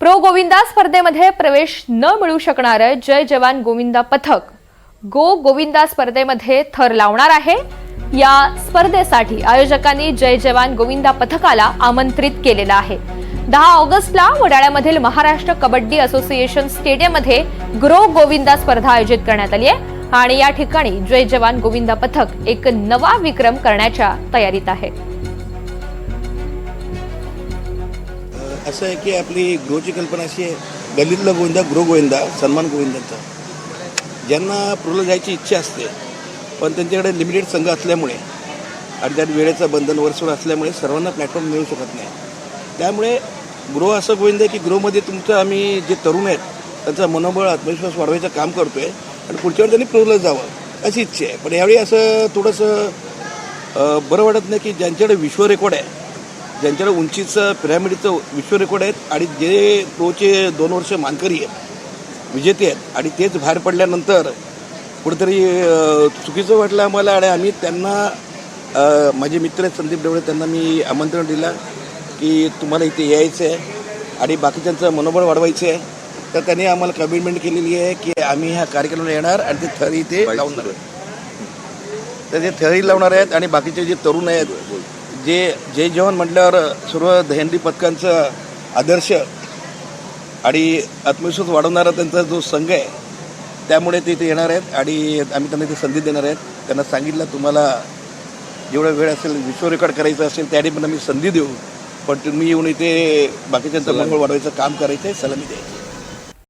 Grow Govinda स्पर्धेमध्ये प्रवेश न मिळू शकणारे जय जवान गोविंदा पथक गो गोविंदा स्पर्धेमध्ये थर लावणार आहे। या स्पर्धेसाठी आयोजकांनी जय जवान गोविंदा पथकाला आमंत्रित केलेलं आहे। 10 ऑगस्टला वडाळ्यामधील महाराष्ट्र कबड्डी असोसिएशन स्टेडियममध्ये ग्रो गोविंदा स्पर्धा आयोजित करण्यात आली आहे आणि या ठिकाणी जय जवान गोविंदा पथक एक नवा विक्रम करण्याच्या तयारीत आहे। असं आहे की आपली ग्रोची कल्पना अशी आहे, गल्लीतला गोविंदा ग्रो गोविंदा, सन्मान गोविंदांचा। ज्यांना प्रोला जायची इच्छा असते पण त्यांच्याकडे लिमिटेड संघ असल्यामुळे आणि त्यात वेळेचं बंधन वर्षभर असल्यामुळे सर्वांना प्लॅटफॉर्म मिळू शकत नाही। त्यामुळे ग्रो असं गोविंदा आहे की ग्रोमध्ये तुमचं आम्ही जे तरुण आहेत त्यांचा मनोबळ आत्मविश्वास वाढवायचं काम करतो आहे आणि पुढच्या वेळी त्यांनी प्रोला जावं अशी इच्छा आहे। पण यावेळी असं थोडंसं बरं वाटत नाही की ज्यांच्याकडे विश्व रेकॉर्ड आहे, ज्यांच्याकडे उंचीचं पिरॅमिडचं विश्व रेकॉर्ड आहेत आणि जे प्रोचे 2 वर्ष मानकरी आहेत, विजेते आहेत आणि तेच बाहेर पडल्यानंतर कुठेतरी चुकीचं वाटलं आम्हाला आणि आम्ही त्यांना माझे मित्र आहेत संदीप ढवळे, त्यांना मी आमंत्रण दिलं की तुम्हाला इथे यायचं आहे आणि बाकीच्यांचं मनोबळ वाढवायचं आहे। तर त्यांनी आम्हाला कमिटमेंट केलेली आहे की आम्ही ह्या कार्यक्रमाला येणार आणि ते थरी इथे लावणार आहेत। तर ते थरी लावणार आहेत आणि बाकीचे जे तरुण आहेत, जे जय जवान म्हटल्यावर सर्व दहीहंडी पथकांचा आदर्श आणि आत्मविश्वास वाढवणारा त्यांचा जो संघ आहे, त्यामुळे ते इथे येणार आहेत आणि आम्ही त्यांना इथे संधी देणार आहेत। त्यांना सांगितलं तुम्हाला जेवढा वेळ असेल विश्व रेकॉर्ड करायचं असेल त्यासाठी पण आम्ही संधी देऊ, पण तुम्ही येऊन इथे बाकीच्यांचं मनोबळ वाढवायचं काम करायचं आहे, सलामी द्यायची।